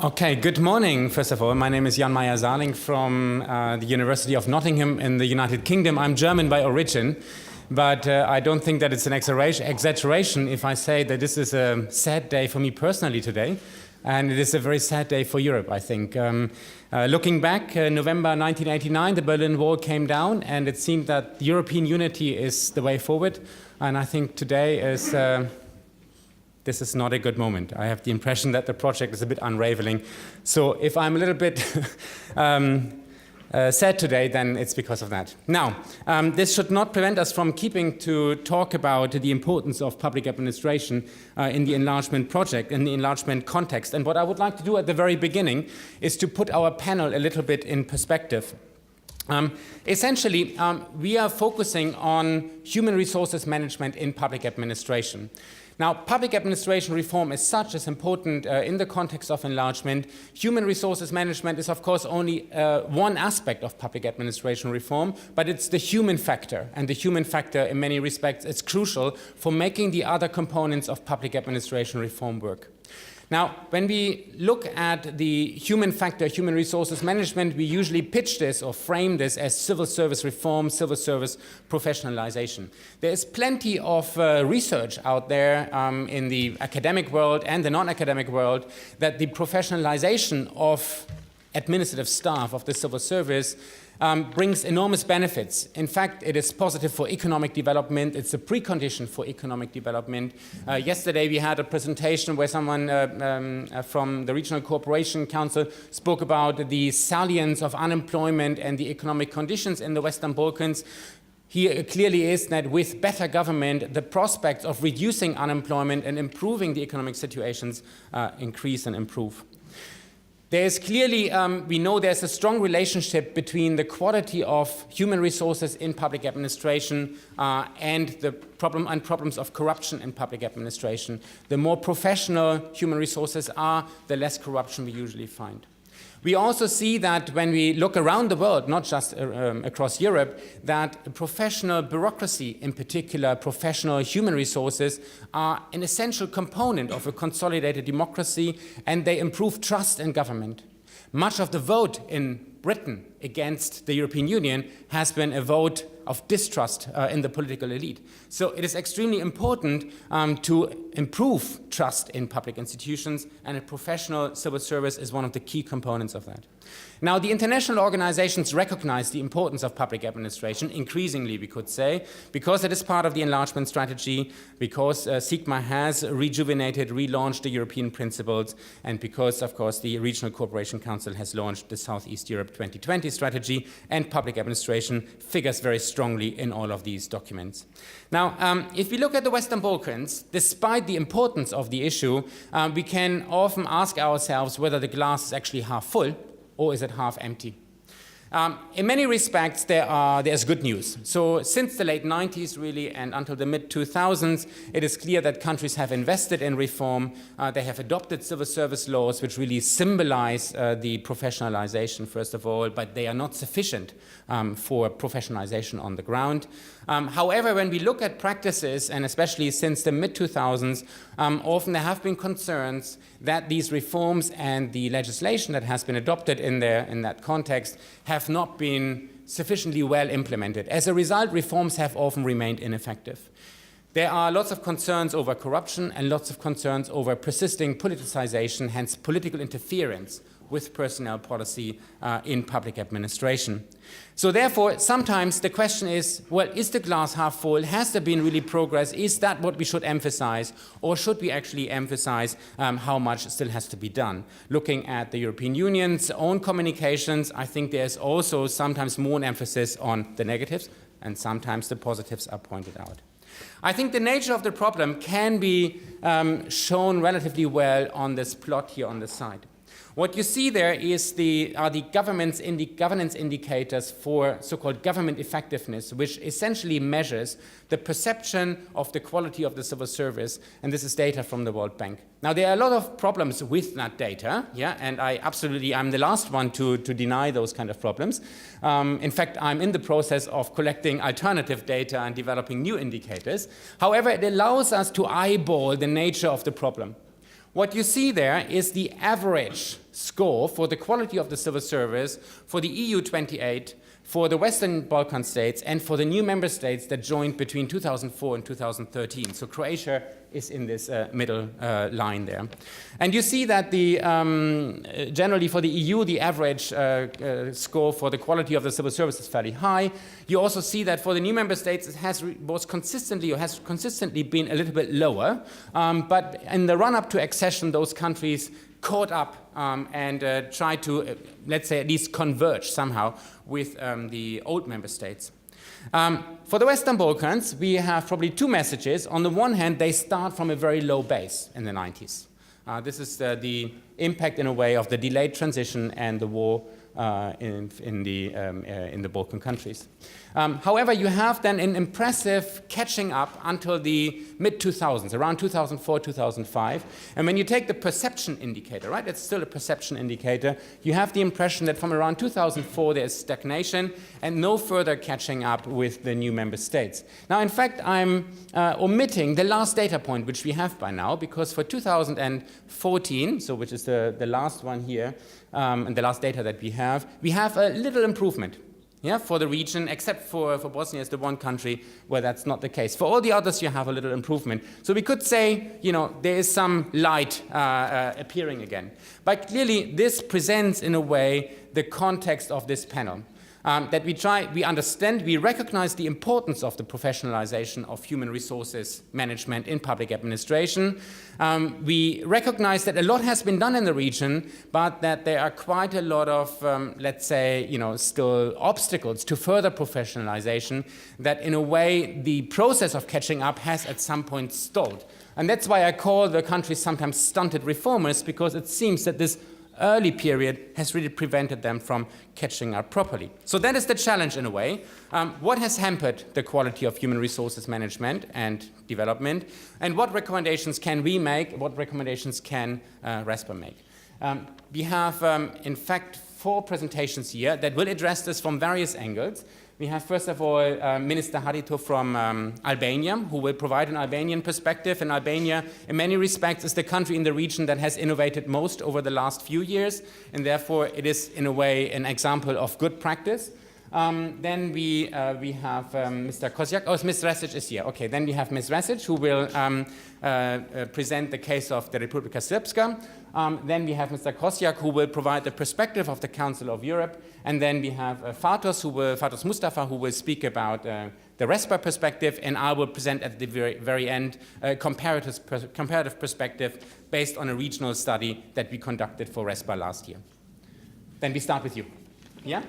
Okay, good morning, first of all. My name is Jan Meyer Sahling from the University of Nottingham in the United Kingdom. I'm German by origin, but I don't think that it's an exaggeration if I say that this is a sad day for me personally today, and it is a very sad day for Europe, I think. Looking back, November 1989, the Berlin Wall came down, and it seemed that European unity is the way forward, and I think today is... this is not a good moment. I have the impression that the project is a bit unraveling. So if I'm a little bit sad today, then it's because of that. Now, this should not prevent us from keeping to talk about the importance of public administration in the enlargement project, in the enlargement context. And what I would like to do at the very beginning is to put our panel a little bit in perspective. Essentially, we are focusing on human resources management in public administration. Now, public administration reform as such is important in the context of enlargement. Human resources management is, of course, only one aspect of public administration reform, but it's the human factor. And the human factor, in many respects, is crucial for making the other components of public administration reform work. Now, when we look at the human factor, human resources management, we usually pitch this or frame this as civil service reform, civil service professionalization. There is plenty of research out there in the academic world and the non-academic world that the professionalization of administrative staff of the civil service brings enormous benefits. In fact, it is positive for economic development. It's a precondition for economic development. Yesterday we had a presentation where someone from the Regional Cooperation Council spoke about the salience of unemployment and the economic conditions in the Western Balkans. Here clearly is that with better government, the prospects of reducing unemployment and improving the economic situations increase and improve. There is clearly, we know there's a strong relationship between the quality of human resources in public administration and the problems of corruption in public administration. The more professional human resources are, the less corruption we usually find. We also see that when we look around the world, not just across Europe, that professional bureaucracy, in particular professional human resources, are an essential component of a consolidated democracy, and they improve trust in government. Much of the vote in Britain against the European Union has been a vote of distrust in the political elite. So it is extremely important to improve trust in public institutions, and a professional civil service is one of the key components of that. Now, the international organizations recognize the importance of public administration, increasingly we could say, because it is part of the enlargement strategy, because SIGMA has rejuvenated, relaunched the European principles, and because, of course, the Regional Cooperation Council has launched the Southeast Europe 2020 strategy, and public administration figures very strongly in all of these documents. Now, if we look at the Western Balkans, despite the importance of the issue, we can often ask ourselves whether the glass is actually half full or is it half empty. In many respects, there's good news. So since the late 90s, really, and until the mid-2000s, it is clear that countries have invested in reform. They have adopted civil service laws, which really symbolize the professionalization, first of all, but they are not sufficient for professionalization on the ground. However, when we look at practices, and especially since the mid-2000s, often there have been concerns that these reforms and the legislation that has been adopted in that context have not been sufficiently well implemented. As a result, reforms have often remained ineffective. There are lots of concerns over corruption and lots of concerns over persisting politicization, hence political interference with personnel policy in public administration. So therefore, sometimes the question is, well, is the glass half full? Has there been really progress? Is that what we should emphasize? Or should we actually emphasize how much still has to be done? Looking at the European Union's own communications, I think there's also sometimes more an emphasis on the negatives, and sometimes the positives are pointed out. I think the nature of the problem can be shown relatively well on this plot here on the side. What you see there are the governance indicators for so-called government effectiveness, which essentially measures the perception of the quality of the civil service, and this is data from the World Bank. Now, there are a lot of problems with that data, and I'm the last one to deny those kind of problems. In fact, I'm in the process of collecting alternative data and developing new indicators. However, it allows us to eyeball the nature of the problem. What you see there is the average score for the quality of the civil service for the EU 28, for the Western Balkan states, and for the new member states that joined between 2004 and 2013. So Croatia is in this middle line there. And you see that the, generally for the EU, the average score for the quality of the civil service is fairly high. You also see that for the new member states, it has consistently been a little bit lower. But in the run-up to accession, those countries caught up and tried to, let's say, at least converge somehow with the old member states. For the Western Balkans, we have probably two messages. On the one hand, they start from a very low base in the 90s. This is the impact, in a way, of the delayed transition and the war in the Balkan countries. However, you have then an impressive catching up until the mid-2000s, around 2004, 2005. And when you take the perception indicator, right, it's still a perception indicator, you have the impression that from around 2004 there is stagnation and no further catching up with the new member states. Now, in fact, I'm omitting the last data point, which we have by now, because for 2014, so which is the last one here, and the last data that we have a little improvement. Yeah, for the region, except for Bosnia is the one country where that's not the case. For all the others, you have a little improvement. So we could say, you know, there is some light appearing again. But clearly, this presents, in a way, the context of this panel. That we understand, we recognize the importance of the professionalization of human resources management in public administration. We recognize that a lot has been done in the region, but that there are quite a lot of, let's say, you know, still obstacles to further professionalization, that in a way the process of catching up has at some point stalled. And that's why I call the countries sometimes stunted reformers, because it seems that this early period has really prevented them from catching up properly. So that is the challenge in a way. What has hampered the quality of human resources management and development, and what recommendations can we make, what recommendations can RESPA make? We have, in fact, 4 presentations here that will address this from various angles. We have, first of all, Minister Harito from Albania, who will provide an Albanian perspective. And Albania, in many respects, is the country in the region that has innovated most over the last few years, and therefore it is, in a way, an example of good practice. Then we have Mr. Kozjak. Oh, Ms. Resic is here. Okay, then we have Ms. Resic, who will present the case of the Republika Srpska. Then we have Mr. Kozjak, who will provide the perspective of the Council of Europe. And then we have Fatos Mustafa, who will speak about the RESPA perspective, and I will present at the very end a comparative perspective based on a regional study that we conducted for RESPA last year. Then we start with you. Yeah?